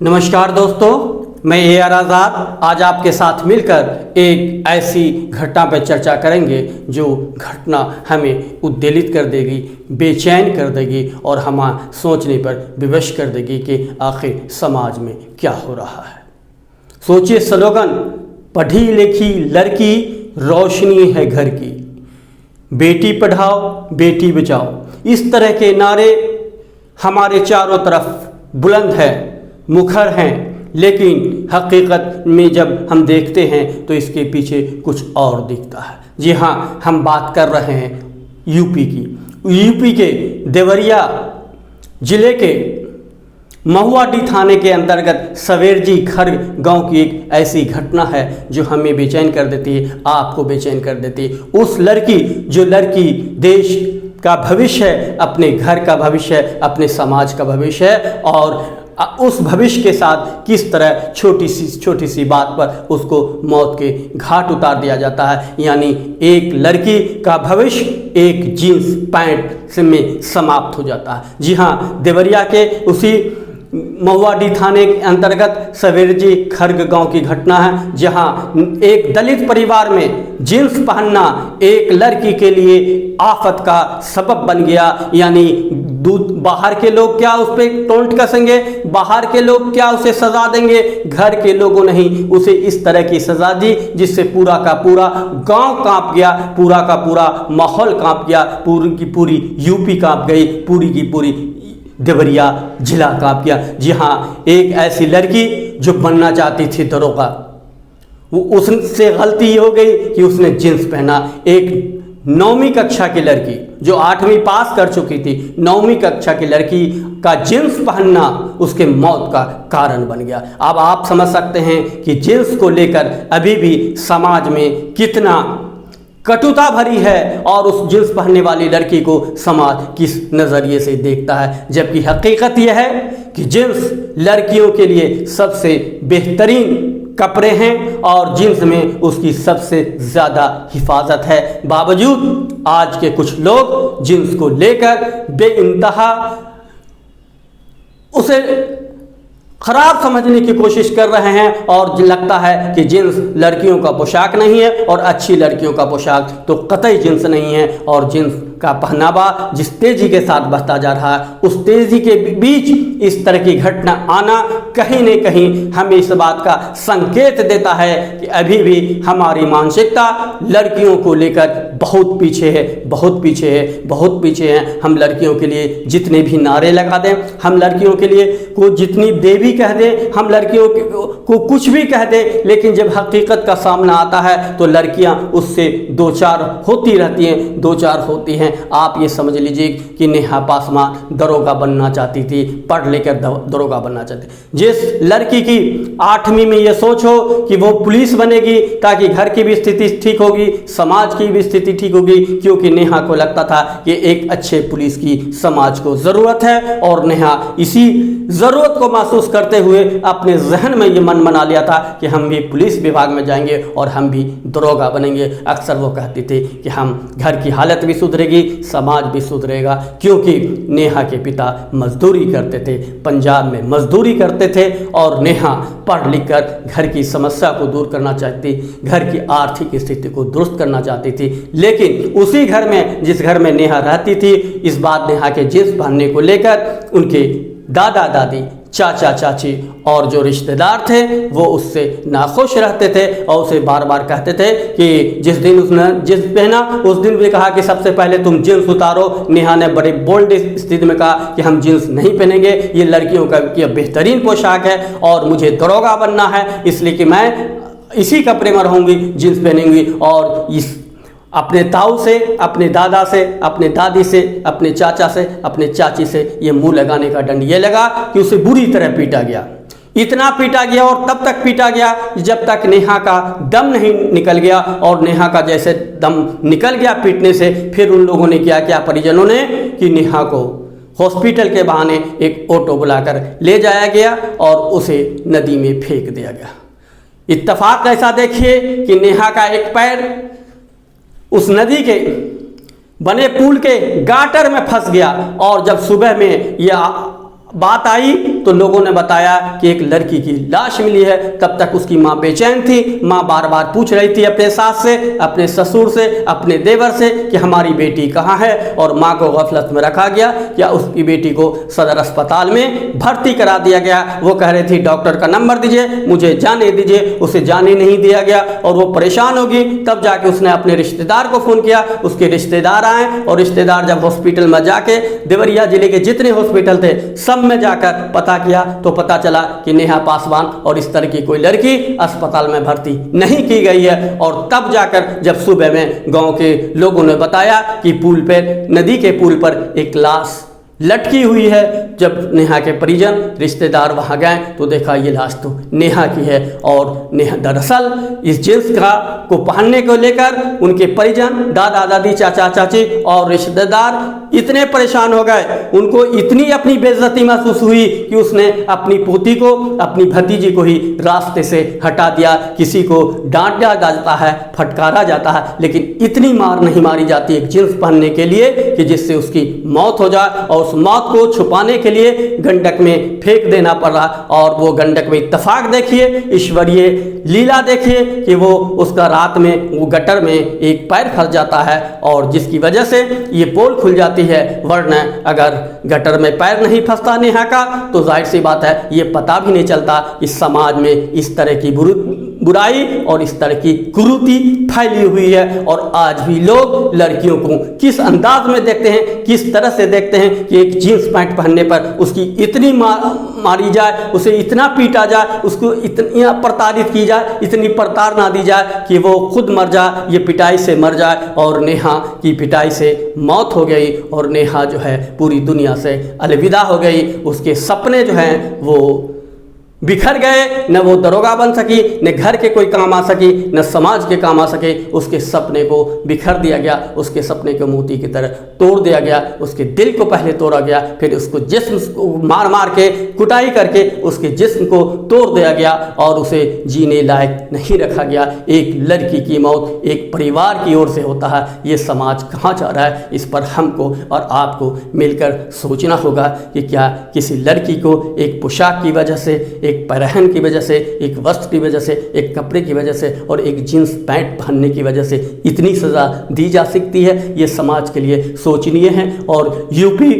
नमस्कार दोस्तों, मैं AR आज़ाद आज आपके साथ मिलकर एक ऐसी घटना पर चर्चा करेंगे जो घटना हमें उद्वेलित कर देगी, बेचैन कर देगी और हमें सोचने पर विवश कर देगी कि आखिर समाज में क्या हो रहा है। सोचिए स्लोगन, पढ़ी लिखी लड़की रोशनी है घर की, बेटी पढ़ाओ बेटी बचाओ। इस तरह के नारे हमारे चारों तरफ बुलंद हैं, मुखर हैं, लेकिन हकीकत में जब हम देखते हैं तो इसके पीछे कुछ और दिखता है। जी हाँ, हम बात कर रहे हैं यूपी की। यूपी के देवरिया जिले के महुआडी थाने के अंतर्गत सवेरजी खर्ग गांव की एक ऐसी घटना है जो हमें बेचैन कर देती है, आपको बेचैन कर देती है। उस लड़की जो लड़की देश का भविष्य है, अपने घर का भविष्य है, अपने समाज का भविष्य है, और उस भविष्य के साथ किस तरह छोटी सी बात पर उसको मौत के घाट उतार दिया जाता है। यानी एक लड़की का भविष्य एक जीन्स पैंट में समाप्त हो जाता है। जी हाँ, देवरिया के उसी महुआडी थाने के अंतर्गत सवेरजी खर्ग गांव की घटना है, जहां एक दलित परिवार में जींस पहनना एक लड़की के लिए आफत का सबब बन गया। यानी बाहर के लोग क्या उस पर टोंट कसेंगे, बाहर के लोग क्या उसे सजा देंगे, घर के लोगों ने ही उसे इस तरह की सजा दी जिससे पूरा का पूरा गांव कांप गया, पूरा का पूरा माहौल कांप गया, पूरी की पूरी यूपी कांप गई, पूरी की पूरी देवरिया जिला कांप गया। जी हाँ, एक ऐसी लड़की जो बनना चाहती थी दरोगा, वो उससे गलती हो गई कि उसने जींस पहना। एक 9वीं कक्षा की लड़की जो 8वीं पास कर चुकी थी, 9वीं कक्षा की लड़की का जींस पहनना उसके मौत का कारण बन गया। अब आप समझ सकते हैं कि जींस को लेकर अभी भी समाज में कितना कटुता भरी है और उस जींस पहनने वाली लड़की को समाज किस नज़रिए से देखता है। जबकि हकीकत यह है कि जींस लड़कियों के लिए सबसे बेहतरीन कपड़े हैं और जींस में उसकी सबसे ज़्यादा हिफाजत है। बावजूद आज के कुछ लोग जींस को लेकर बेइंतहा उसे खराब समझने की कोशिश कर रहे हैं और लगता है कि जींस लड़कियों का पोशाक नहीं है और अच्छी लड़कियों का पोशाक तो कतई जींस नहीं है। और जींस का पहनावा जिस तेजी के साथ बढ़ता जा रहा है, उस तेजी के बीच इस तरह की घटना आना कहीं न कहीं हमें इस बात का संकेत देता है कि अभी भी हमारी मानसिकता लड़कियों को लेकर बहुत पीछे है, बहुत पीछे है, बहुत पीछे हैं। हम लड़कियों के लिए जितने भी नारे लगा दें, हम लड़कियों के लिए को जितनी देवी कह दें, हम लड़कियों को कुछ भी कह दें, लेकिन जब हकीकत का सामना आता है तो लड़कियां उससे दो चार होती रहती हैं, दो चार होती हैं। आप ये समझ लीजिए कि नेहा पासवान दरोगा बनना चाहती थी, पढ़ लेकर दरोगा बनना चाहती। जिस लड़की की 8वीं में ये सोच हो कि वो पुलिस बनेगी ताकि घर की भी स्थिति ठीक होगी, समाज की भी स्थिति ठीक होगी, क्योंकि नेहा को लगता था कि एक अच्छे पुलिस की समाज को ज़रूरत है, और नेहा इसी ज़रूरत को महसूस करते हुए अपने जहन में ये मन बना लिया था कि हम भी पुलिस विभाग में जाएंगे और हम भी दरोगा बनेंगे। अक्सर वो कहती थी कि हम घर की हालत भी सुधरेगी, समाज भी सुधरेगा, क्योंकि नेहा के पिता मजदूरी करते थे, पंजाब में मजदूरी करते थे, और नेहा पढ़ लिख कर घर की समस्या को दूर करना चाहती, घर की आर्थिक स्थिति को दुरुस्त करना चाहती थी। लेकिन उसी घर में, जिस घर में नेहा रहती थी, इस बार नेहा के जींस पहनने को लेकर उनके दादा दादी, चाचा चाची और जो रिश्तेदार थे वो उससे नाखुश रहते थे और उसे बार बार कहते थे कि जिस दिन उसने जींस पहना उस दिन भी कहा कि सबसे पहले तुम जींस उतारो। नेहा ने बड़े बोल्ड स्थिति में कहा कि हम जींस नहीं पहनेंगे, ये लड़कियों का ये बेहतरीन पोशाक है और मुझे दरोगा बनना है, इसलिए कि मैं इसी कपड़े में रहूँगी, जींस पहनूंगी। और इस अपने ताऊ से, अपने दादा से, अपने दादी से, अपने चाचा से, अपने चाची से ये मुंह लगाने का दंड ये लगा कि उसे बुरी तरह पीटा गया। इतना पीटा गया और तब तक पीटा गया जब तक नेहा का दम नहीं निकल गया। और नेहा का जैसे दम निकल गया पीटने से, फिर उन लोगों ने क्या परिजनों ने कि नेहा को हॉस्पिटल के बहाने एक ऑटो बुलाकर ले जाया गया और उसे नदी में फेंक दिया गया। इत्तेफाक ऐसा देखिए कि नेहा का एक पैर उस नदी के बने पुल के गाटर में फंस गया, और जब सुबह में यह बात आई तो लोगों ने बताया कि एक लड़की की लाश मिली है। तब तक उसकी माँ बेचैन थी। माँ बार बार पूछ रही थी अपने सास से, अपने ससुर से, अपने देवर से कि हमारी बेटी कहाँ है। और माँ को गफलत में रखा गया। क्या उसकी बेटी को सदर अस्पताल में भर्ती करा दिया गया। वो कह रही थी डॉक्टर का नंबर दीजिए, मुझे जाने दीजिए। उसे जाने नहीं दिया गया और वो परेशान होगी। तब जाके उसने अपने रिश्तेदार को फ़ोन किया। उसके रिश्तेदार आए और रिश्तेदार जब हॉस्पिटल में जाके देवरिया जिले के जितने हॉस्पिटल थे सब में जाकर पता किया तो पता चला कि नेहा पासवान और इस तरह की कोई लड़की अस्पताल में भर्ती नहीं की गई है। और तब जाकर जब सुबह में गांव के लोगों ने बताया कि पुल पे, नदी के पुल पर एक लाश लटकी हुई है। जब नेहा के परिजन रिश्तेदार वहां गए तो देखा ये लाश तो नेहा की है। और नेहा दरअसल इस जींस को पहनने को लेकर उनके परिजन, दादा दादी, चाचा चाची और रिश्तेदार इतने परेशान हो गए। उनको इतनी अपनी बेइज्जती महसूस हुई कि उसने अपनी पोती को, अपनी भतीजी को ही रास्ते से हटा दिया। किसी को डांट दिया जाता है, फटकारा जाता है, लेकिन इतनी मार नहीं मारी जाती एक जींस पहनने के लिए कि जिससे उसकी मौत हो जाए। और उस मौत को छुपाने के लिए गंडक में फेंक देना पड़ा। और वो गंडक में इत्तेफाक देखिए, ईश्वरीय लीला देखिए कि वो उसका रात में वो गटर में एक पैर फंस जाता है और जिसकी वजह से ये पोल खुल जाती है। वरना अगर गटर में पैर नहीं फंसता नेहा का तो जाहिर सी बात है ये पता भी नहीं चलता इस समाज में इस तरह की बुराई और इस तरह की कुरीति फैली हुई है। और आज भी लोग लड़कियों को किस अंदाज में देखते हैं, किस तरह से देखते हैं कि एक जींस पैंट पहनने पर उसकी इतनी मारी जाए, उसे इतना पीटा जाए, उसको इतनी प्रताड़ित की जाए, इतनी प्रताड़ना दी जाए कि वो खुद मर जाए, ये पिटाई से मर जाए। और नेहा की पिटाई से मौत हो गई और नेहा जो है पूरी दुनिया से अलविदा हो गई। उसके सपने जो हैं वो बिखर गए। न वो दरोगा बन सकी, न घर के कोई काम आ सकी, न समाज के काम आ सके। उसके सपने को बिखर दिया गया, उसके सपने को मोती की तरह तोड़ दिया गया। उसके दिल को पहले तोड़ा गया, फिर उसको जिस्म को मार मार के कुटाई करके उसके जिस्म को तोड़ दिया गया और उसे जीने लायक नहीं रखा गया। एक लड़की की मौत एक परिवार की ओर से होता है। ये समाज कहाँ जा रहा है, इस पर हमको और आपको मिलकर सोचना होगा कि क्या किसी लड़की को एक पोशाक की वजह से, एक परिवहन की वजह से, एक वस्त्र की वजह से, एक कपड़े की वजह से और एक जींस पैंट पहनने की वजह से इतनी सज़ा दी जा सकती है। ये समाज के लिए सोचनीय है। और यूपी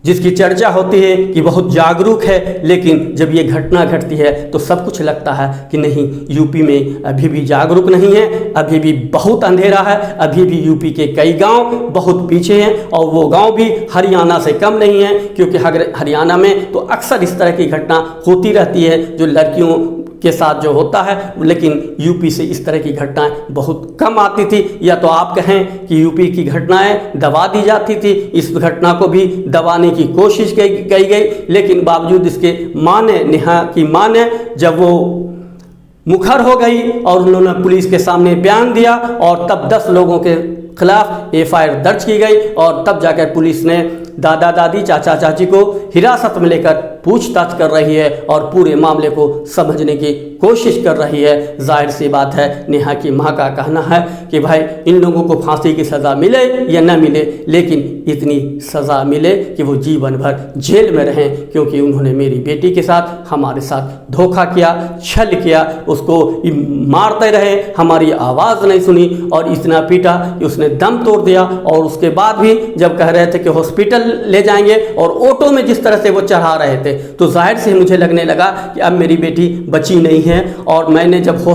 जिसकी चर्चा होती है कि बहुत जागरूक है, लेकिन जब ये घटना घटती है तो सब कुछ लगता है कि नहीं, यूपी में अभी भी जागरूक नहीं है, अभी भी बहुत अंधेरा है। अभी भी यूपी के कई गांव बहुत पीछे हैं और वो गांव भी हरियाणा से कम नहीं है, क्योंकि हरियाणा में तो अक्सर इस तरह की घटना होती रहती है जो लड़कियों के साथ जो होता है। लेकिन यूपी से इस तरह की घटनाएं बहुत कम आती थी, या तो आप कहें कि यूपी की घटनाएं दबा दी जाती थी। इस घटना को भी दबाने की कोशिश की गई, लेकिन बावजूद इसके मां ने, नेहा की मां ने, जब वो मुखर हो गई और उन्होंने पुलिस के सामने बयान दिया और तब 10 लोगों के खिलाफ एफआईआर दर्ज की गई। और तब जाकर पुलिस ने दादा दादी, चाचा चाची को हिरासत में लेकर पूछताछ कर रही है और पूरे मामले को समझने की कोशिश कर रही है। जाहिर सी बात है, नेहा की मां का कहना है कि भाई इन लोगों को फांसी की सज़ा मिले या न मिले, लेकिन इतनी सज़ा मिले कि वो जीवन भर जेल में रहें, क्योंकि उन्होंने मेरी बेटी के साथ, हमारे साथ धोखा किया, छल किया, उसको मारते रहे, हमारी आवाज़ नहीं सुनी और इतना पीटा कि उसने दम तोड़ दिया। और उसके बाद भी जब कह रहे थे कि हॉस्पिटल ले जाएंगे और ऑटो में जिस तरह से वो चढ़ा रहे थे, तो जाहिर से मुझे लगने लगा कि अब मेरी बेटी बची नहीं है। और मैंने जब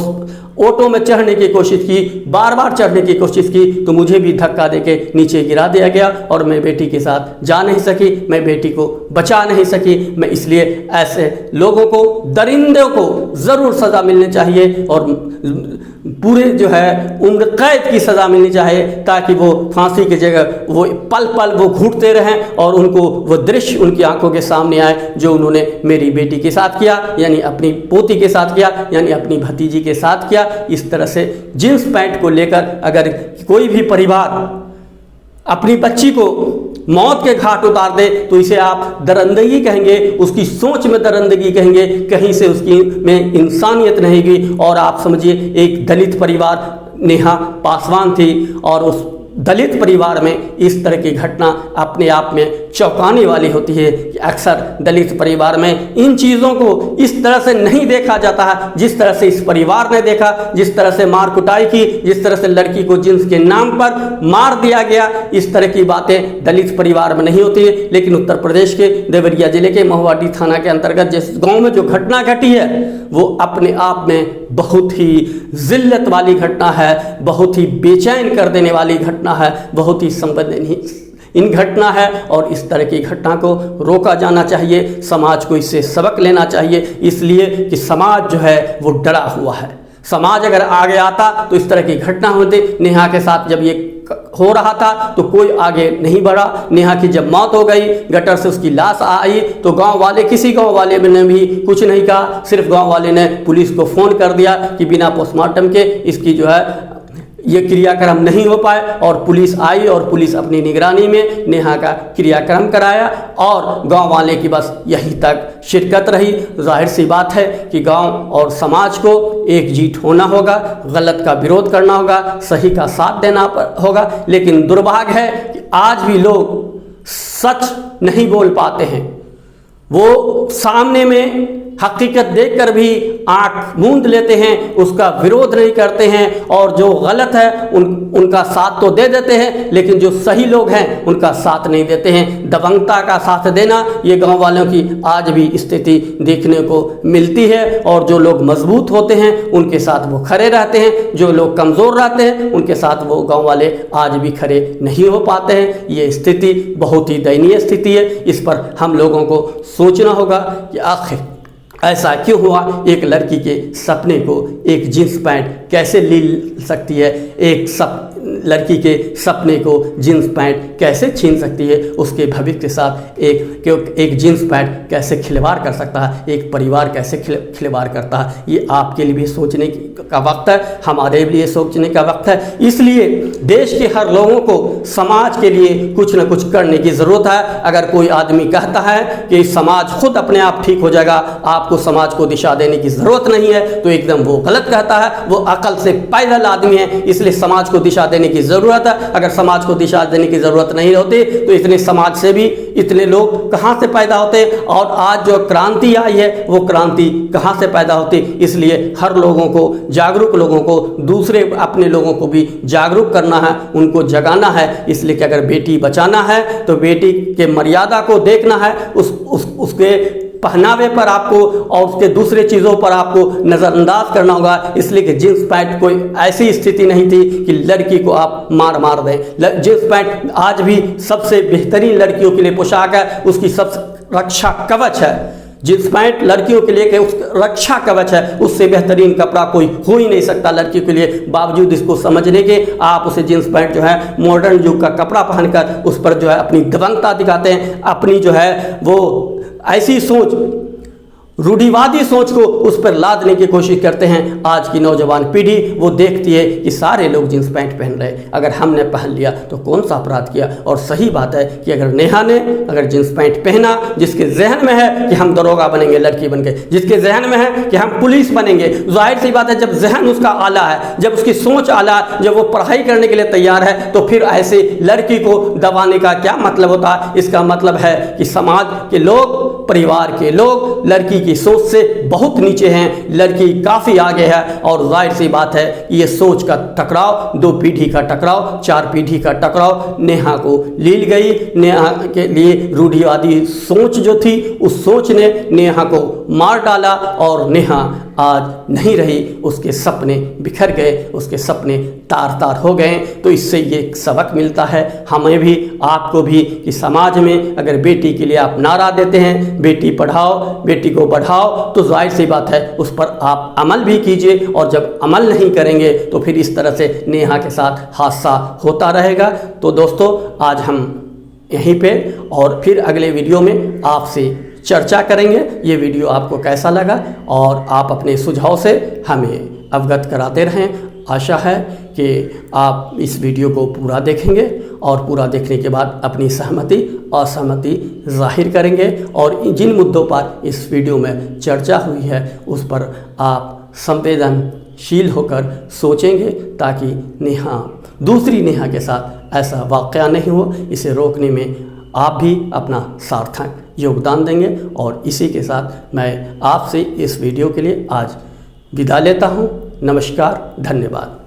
ऑटो में चढ़ने की कोशिश की, बार बार चढ़ने की कोशिश की, तो मुझे भी धक्का देके नीचे गिरा दिया गया और मैं बेटी के साथ जा नहीं सकी, मैं बेटी को बचा नहीं सकी। मैं इसलिए ऐसे लोगों को, दरिंदों को ज़रूर सज़ा मिलनी चाहिए और पूरे जो है उम्र कैद की सज़ा मिलनी चाहिए, ताकि वो फांसी की जगह वो पल पल वो घूटते रहें और उनको वो दृश्य उनकी आंखों के सामने आए जो उन्होंने मेरी बेटी के साथ किया, यानी अपनी पोती के साथ किया, यानी अपनी भतीजी के साथ किया। इस तरह से जींस पैंट को लेकर अगर कोई भी परिवार अपनी बच्ची को मौत के घाट उतार दे तो इसे आप दरिंदगी कहेंगे, उसकी सोच में दरिंदगी कहेंगे, कहीं से उसकी में इंसानियत रहेगी। और आप समझिए, एक दलित परिवार, नेहा पासवान थी और उस दलित परिवार में इस तरह की घटना अपने आप में चौंकाने वाली होती है कि अक्सर दलित परिवार में इन चीज़ों को इस तरह से नहीं देखा जाता है जिस तरह से इस परिवार ने देखा, जिस तरह से मार कुटाई की, जिस तरह से लड़की को जिन्स के नाम पर मार दिया गया। इस तरह की बातें दलित परिवार में नहीं होती है। लेकिन उत्तर प्रदेश के देवरिया जिले के महुआडीह थाना के अंतर्गत जिस गांव में जो घटना घटी है वो अपने आप में बहुत ही जिल्लत वाली घटना है, बहुत ही बेचैन कर देने वाली घटना है, बहुत ही संवेदनहीन इन घटना है। और इस तरह की घटना को रोका जाना चाहिए, समाज को इससे सबक लेना चाहिए, इसलिए कि समाज जो है वो डरा हुआ है। समाज अगर आगे आता तो इस तरह की घटना होती। नेहा के साथ जब ये हो रहा था तो कोई आगे नहीं बढ़ा। नेहा की जब मौत हो गई, गटर से उसकी लाश आई तो गांव वाले, किसी गांव वाले ने भी कुछ नहीं कहा। सिर्फ गांव वाले ने पुलिस को फ़ोन कर दिया कि बिना पोस्टमार्टम के इसकी जो है ये क्रियाक्रम नहीं हो पाए। और पुलिस आई और पुलिस अपनी निगरानी में नेहा का क्रियाक्रम कराया और गांव वाले की बस यहीं तक शिरकत रही। जाहिर सी बात है कि गांव और समाज को एकजुट होना होगा, गलत का विरोध करना होगा, सही का साथ देना होगा। लेकिन दुर्भाग्य है कि आज भी लोग सच नहीं बोल पाते हैं। वो सामने में हकीकत देखकर भी आंख मूंद लेते हैं, उसका विरोध नहीं करते हैं और जो गलत है उनका साथ तो दे देते हैं, लेकिन जो सही लोग हैं उनका साथ नहीं देते हैं। दबंगता का साथ देना ये गांव वालों की आज भी स्थिति देखने को मिलती है। और जो लोग मजबूत होते हैं उनके साथ वो खड़े रहते हैं, जो लोग कमज़ोर रहते हैं उनके साथ वो गाँव वाले आज भी खड़े नहीं हो पाते हैं। ये स्थिति बहुत ही दयनीय स्थिति है। इस पर हम लोगों को सोचना होगा कि आखिर ऐसा क्यों हुआ। एक लड़की के सपने को एक जींस पैंट कैसे ले सकती है, लड़की के सपने को जींस पैंट कैसे छीन सकती है, उसके भविष्य के साथ एक जींस पैंट कैसे खिलवाड़ कर सकता है, एक परिवार कैसे खिलवाड़ करता है। ये आपके लिए भी सोचने का वक्त है, हमारे लिए सोचने का वक्त है। इसलिए देश के हर लोगों को समाज के लिए कुछ न कुछ करने की ज़रूरत है। अगर कोई आदमी कहता है कि समाज खुद अपने आप ठीक हो जाएगा, आपको समाज को दिशा देने की ज़रूरत नहीं है, तो एकदम वो गलत कहता है। वो अकल से पैदल आदमी है, इसलिए समाज को दिशा देने की ज़रूरत है। अगर समाज को दिशा देने की ज़रूरत नहीं होती तो इतने समाज से भी इतने लोग कहाँ से पैदा होते। और आज जो क्रांति आई है वो क्रांति कहाँ से पैदा होती। इसलिए हर लोगों को, जागरूक लोगों को, दूसरे अपने लोगों को भी जागरूक करना है, उनको जगाना है। इसलिए कि अगर बेटी बचाना है तो बेटी के मर्यादा को देखना है, उसके पहनावे पर आपको और उसके दूसरे चीज़ों पर आपको नज़रअंदाज करना होगा। इसलिए कि जींस पैंट कोई ऐसी स्थिति नहीं थी कि लड़की को आप मार दें। जींस पैंट आज भी सबसे बेहतरीन लड़कियों के लिए पोशाक है, उसकी सबसे रक्षा कवच है। जींस पैंट लड़कियों के लिए उस रक्षा कवच है, उससे बेहतरीन कपड़ा कोई हो ही नहीं सकता लड़कियों के लिए। बावजूद इसको समझने के आप उसे जींस पैंट जो है मॉडर्न युग का कपड़ा पहनकर उस पर जो है अपनी दबंगता दिखाते हैं, अपनी जो है वो ऐसी सोच, रूढ़िवादी सोच को उस पर लादने की कोशिश करते हैं। आज की नौजवान पीढ़ी वो देखती है कि सारे लोग जींस पैंट पहन रहे, अगर हमने पहन लिया तो कौन सा अपराध किया। और सही बात है कि अगर नेहा ने अगर जींस पैंट पहना, जिसके जहन में है कि हम दरोगा बनेंगे लड़की बन के, जिसके जहन में है कि हम पुलिस बनेंगे, जाहिर सी बात है जब जहन उसका आला है, जब उसकी सोच आला है, जब वो पढ़ाई करने के लिए तैयार है, तो फिर ऐसे लड़की को दबाने का क्या मतलब होता है। इसका मतलब है कि समाज के लोग, परिवार के लोग लड़की की सोच से बहुत नीचे हैं, लड़की काफ़ी आगे है। और जाहिर सी बात है ये सोच का टकराव, 2 पीढ़ी का टकराव, 4 पीढ़ी का टकराव नेहा को लील गई। नेहा के लिए रूढ़िवादी सोच जो थी उस सोच ने नेहा को मार डाला और नेहा आज नहीं रही, उसके सपने बिखर गए, उसके सपने तार तार हो गए। तो इससे ये सबक मिलता है हमें भी, आपको भी, कि समाज में अगर बेटी के लिए आप नारा देते हैं, बेटी पढ़ाओ, बेटी को बढ़ाओ, तो जाहिर सी बात है उस पर आप अमल भी कीजिए। और जब अमल नहीं करेंगे तो फिर इस तरह से नेहा के साथ हादसा होता रहेगा। तो दोस्तों आज हम यहीं पे और फिर अगले वीडियो में आपसे चर्चा करेंगे। ये वीडियो आपको कैसा लगा और आप अपने सुझाव से हमें अवगत कराते रहें। आशा है कि आप इस वीडियो को पूरा देखेंगे और पूरा देखने के बाद अपनी सहमति असहमति जाहिर करेंगे और जिन मुद्दों पर इस वीडियो में चर्चा हुई है उस पर आप संवेदनशील होकर सोचेंगे, ताकि नेहा, दूसरी नेहा के साथ ऐसा वाक़या नहीं हो। इसे रोकने में आप भी अपना सार्थक योगदान देंगे। और इसी के साथ मैं आपसे इस वीडियो के लिए आज विदा लेता हूँ। नमस्कार, धन्यवाद।